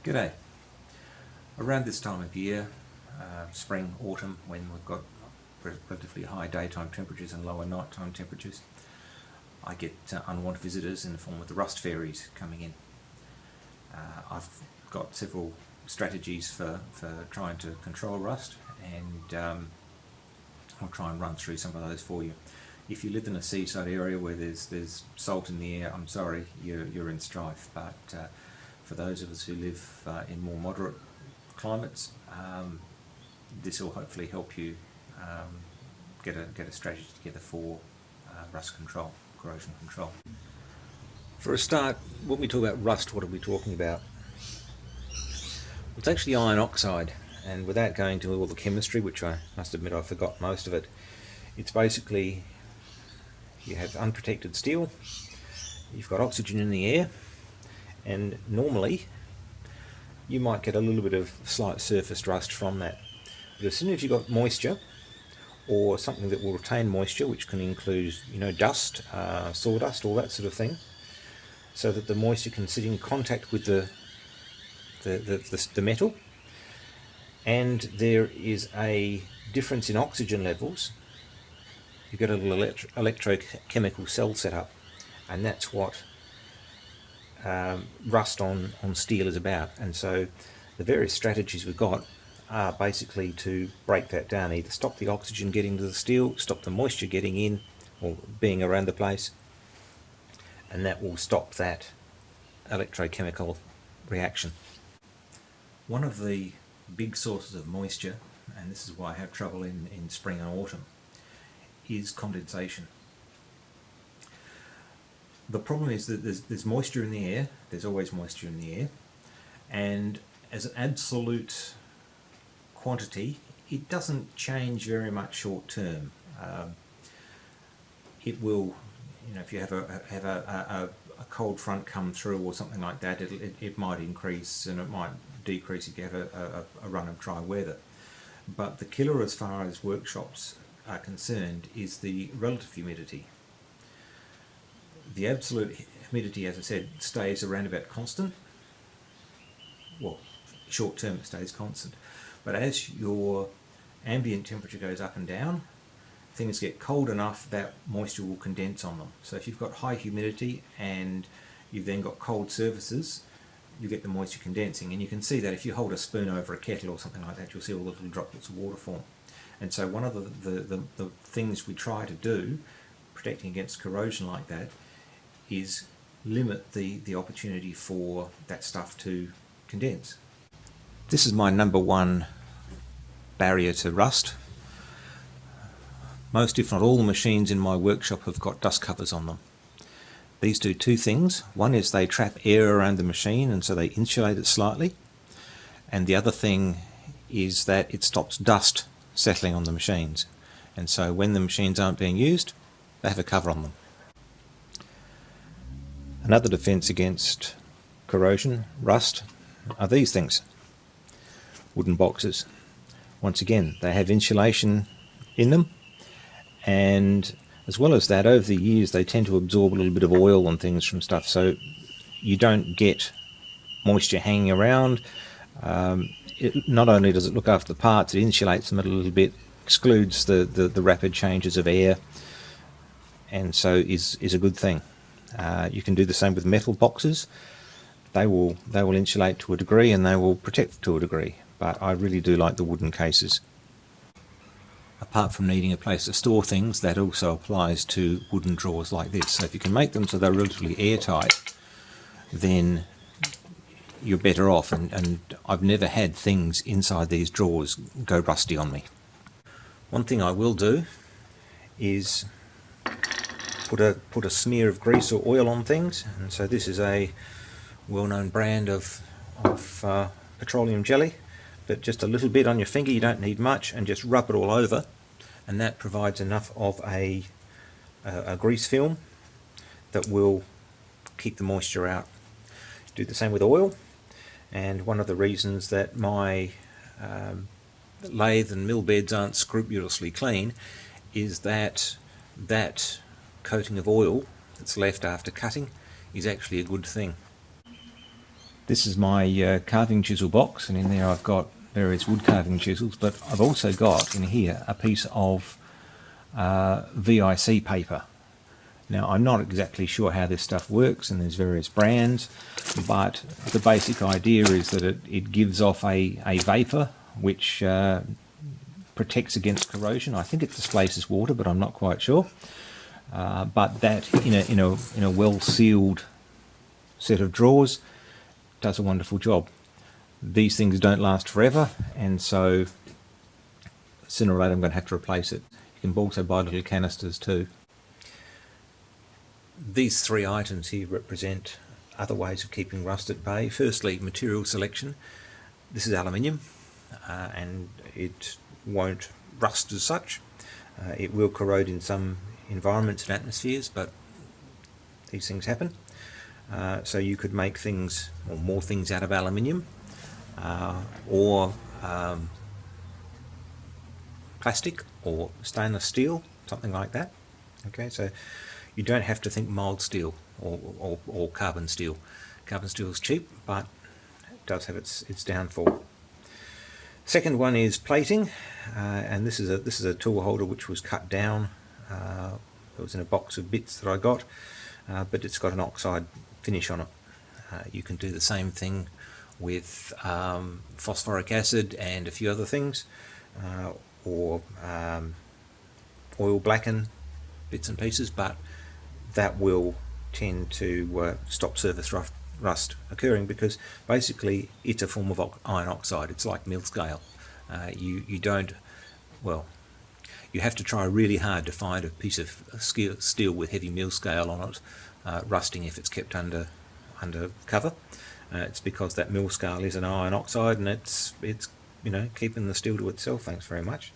G'day. Around this time of year, spring, autumn, when we've got relatively high daytime temperatures and lower nighttime temperatures, I get unwanted visitors in the form of the rust fairies coming in. I've got several strategies for trying to control rust, and I'll try and run through some of those for you. If you live in a seaside area where there's salt in the air, I'm sorry, you're in strife, but for those of us who live in more moderate climates, this will hopefully help you get a strategy together for rust control, corrosion control. For a start, when we talk about rust, what are we talking about? It's actually iron oxide, and without going to all the chemistry, which I must admit I forgot most of it, it's basically you have unprotected steel, you've got oxygen in the air, and normally you might get a little bit of slight surface rust from that. But as soon as you've got moisture, or something that will retain moisture, which can include dust, sawdust, all that sort of thing, so that the moisture can sit in contact with the metal, and there is a difference in oxygen levels, you get a little electrochemical cell set up, and that's what rust on steel is about. And so the various strategies we've got are basically to break that down, either stop the oxygen getting to the steel, stop the moisture getting in or being around the place, and that will stop that electrochemical reaction. One of the big sources of moisture, and this is why I have trouble in spring and autumn, is condensation. The problem is that there's moisture in the air, there's always moisture in the air, and as an absolute quantity, it doesn't change very much short term. It will, if you have a cold front come through or something like that, it might increase and it might decrease if you have a run of dry weather. But the killer as far as workshops are concerned is the relative humidity. The absolute humidity, as I said, stays around about constant. Well, short term it stays constant. But as your ambient temperature goes up and down, things get cold enough that moisture will condense on them. So if you've got high humidity and you've then got cold surfaces, you get the moisture condensing. And you can see that if you hold a spoon over a kettle or something like that, you'll see all the little droplets of water form. And so one of the things we try to do, protecting against corrosion like that, is limit the opportunity for that stuff to condense. This is my number one barrier to rust. Most, if not all, the machines in my workshop have got dust covers on them. These do two things. One is they trap air around the machine, and so they insulate it slightly. And the other thing is that it stops dust settling on the machines. And so when the machines aren't being used, they have a cover on them. Another defence against corrosion, rust, are these things. Wooden boxes. Once again, they have insulation in them, and as well as that, over the years they tend to absorb a little bit of oil and things from stuff, so you don't get moisture hanging around. Not only does it look after the parts, it insulates them a little bit, excludes the rapid changes of air, and so is a good thing. You can do the same with metal boxes. They will insulate to a degree and they will protect to a degree, but I really do like the wooden cases. Apart from needing a place to store things, that also applies to wooden drawers like this. So if you can make them so they're relatively airtight, then you're better off, and I've never had things inside these drawers go rusty on me. One thing I will do is put a smear of grease or oil on things, and so this is a well-known brand of petroleum jelly, but just a little bit on your finger, you don't need much, and just rub it all over, and that provides enough of a grease film that will keep the moisture out. Do the same with oil, and one of the reasons that my lathe and mill beds aren't scrupulously clean is that coating of oil that's left after cutting is actually a good thing. This is my carving chisel box, and in there I've got various wood carving chisels, but I've also got in here a piece of VIC paper. Now, I'm not exactly sure how this stuff works, and there's various brands, but the basic idea is that it gives off a vapour which protects against corrosion. I think it displaces water, but I'm not quite sure. But that in a well-sealed set of drawers does a wonderful job. These things don't last forever, and so sooner or later I'm going to have to replace it. You can also buy little canisters too. These three items here represent other ways of keeping rust at bay. Firstly, material selection. This is aluminium, and it won't rust as such. It will corrode in some environments and atmospheres, but these things happen. So you could make things, or more things, out of aluminium, or plastic, or stainless steel, something like that. Okay, so you don't have to think mild steel or carbon steel. Carbon steel is cheap, but it does have its downfall. Second one is plating, and this is a tool holder which was cut down. It was in a box of bits that I got, but it's got an oxide finish on it. You can do the same thing with phosphoric acid and a few other things, or oil blacken bits and pieces, but that will tend to stop surface rust occurring, because basically it's a form of iron oxide. It's like mill scale. You don't, well, you have to try really hard to find a piece of steel with heavy mill scale on it rusting if it's kept under cover. It's because that mill scale is an iron oxide, and it's keeping the steel to itself. Thanks very much.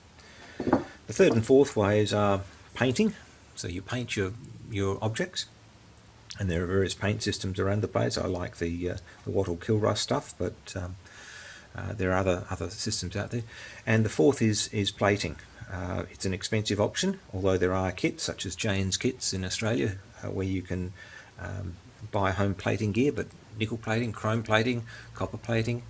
The third and fourth ways are painting. So you paint your objects, and there are various paint systems around the place. I like the wattle kill rust stuff, but there are other systems out there. And the fourth is plating. It's an expensive option, although there are kits such as Jane's kits in Australia where you can buy home plating gear, but nickel plating, chrome plating, copper plating,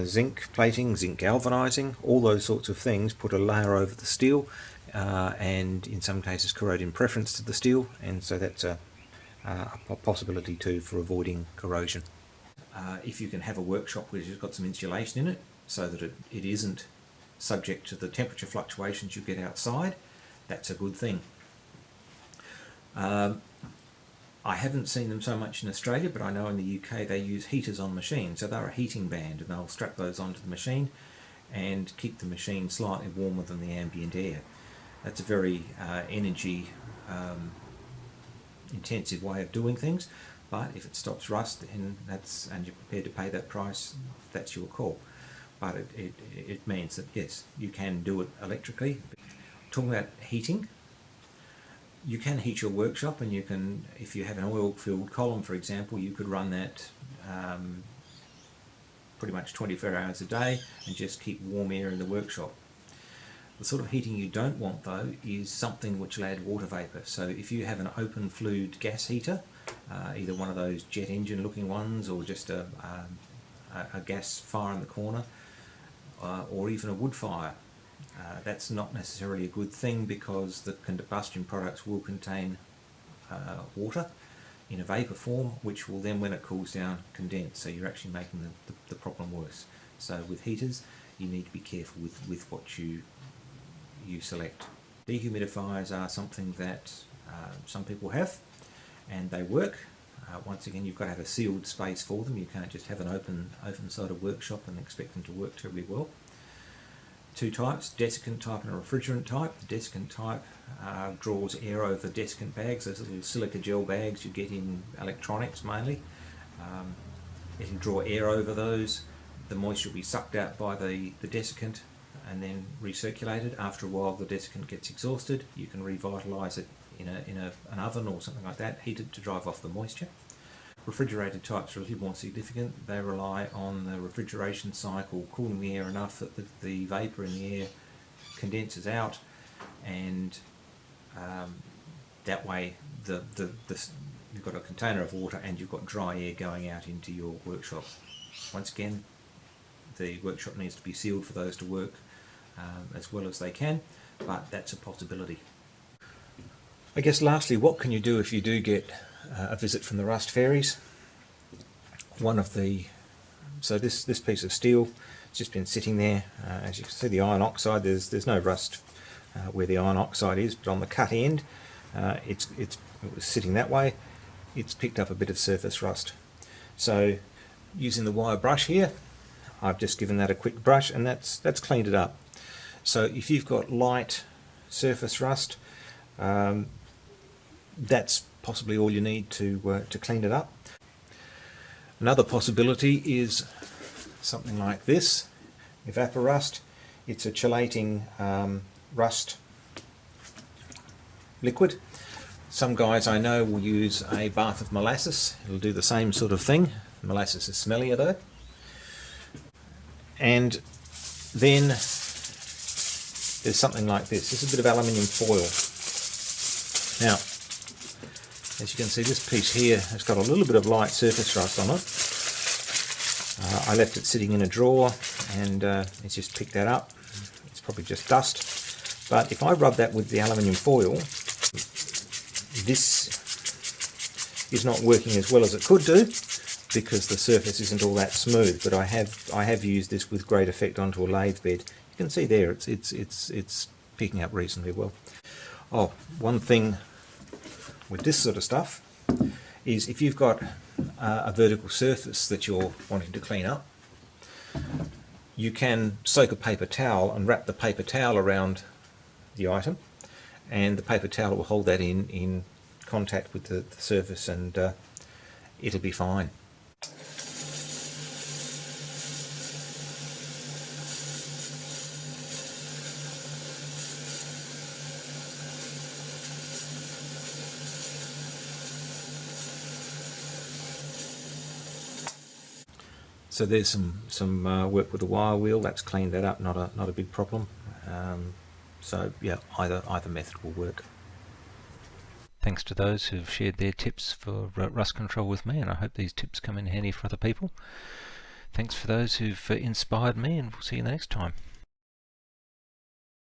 zinc plating, zinc galvanizing, all those sorts of things put a layer over the steel, and in some cases corrode in preference to the steel, and so that's a possibility too for avoiding corrosion. If you can have a workshop which has got some insulation in it so that it isn't subject to the temperature fluctuations you get outside, that's a good thing. I haven't seen them so much in Australia, but I know in the UK they use heaters on machines. So they're a heating band, and they'll strap those onto the machine and keep the machine slightly warmer than the ambient air. That's a very energy intensive way of doing things, but if it stops rust and you're prepared to pay that price, that's your call. But it means that yes, you can do it electrically. Talking about heating, you can heat your workshop, and you can, if you have an oil-filled column, for example, you could run that pretty much 24 hours a day and just keep warm air in the workshop. The sort of heating you don't want, though, is something which will add water vapour. So if you have an open flued gas heater, either one of those jet engine looking ones, or just a gas fire in the corner, or even a wood fire, that's not necessarily a good thing, because the combustion products will contain water in a vapour form, which will then, when it cools down, condense. So you're actually making the problem worse. So with heaters, you need to be careful with what you select. Dehumidifiers are something that some people have, and they work. Once again, you've got to have a sealed space for them. You can't just have an open-sided workshop and expect them to work terribly well. Two types, desiccant type and a refrigerant type. The desiccant type draws air over desiccant bags, those little silica gel bags you get in electronics mainly. It'll draw air over those. The moisture will be sucked out by the desiccant and then recirculated. After a while, the desiccant gets exhausted. You can revitalise it in an oven or something like that, heated to drive off the moisture. Refrigerated types are a little more significant. They rely on the refrigeration cycle cooling the air enough that the vapour in the air condenses out, and that way the you've got a container of water and you've got dry air going out into your workshop. Once again, the workshop needs to be sealed for those to work as well as they can, but that's a possibility. I guess lastly, what can you do if you do get a visit from the rust fairies? So this piece of steel has just been sitting there. As you can see, the iron oxide, there's no rust where the iron oxide is, but on the cut end, it was sitting that way. It's picked up a bit of surface rust. So using the wire brush here, I've just given that a quick brush, and that's cleaned it up. So if you've got light surface rust, that's possibly all you need to clean it up. Another possibility is something like this, evaporust. It's a chelating rust liquid. Some guys I know will use a bath of molasses. It'll do the same sort of thing. Molasses is smellier though. And then there's something like this. This is a bit of aluminium foil. Now, as you can see, this piece here has got a little bit of light surface rust on it. I left it sitting in a drawer and it's just picked that up. It's probably just dust. But if I rub that with the aluminium foil, this is not working as well as it could do because the surface isn't all that smooth. But I have used this with great effect onto a lathe bed. You can see there it's picking up reasonably well. Oh, one thing with this sort of stuff is if you've got a vertical surface that you're wanting to clean up, you can soak a paper towel and wrap the paper towel around the item, and the paper towel will hold that in contact with the surface, and it'll be fine. So there's some work with the wire wheel. That's cleaned that up. Not a big problem. So yeah, either method will work. Thanks to those who've shared their tips for rust control with me, and I hope these tips come in handy for other people. Thanks for those who've inspired me, and we'll see you the next time.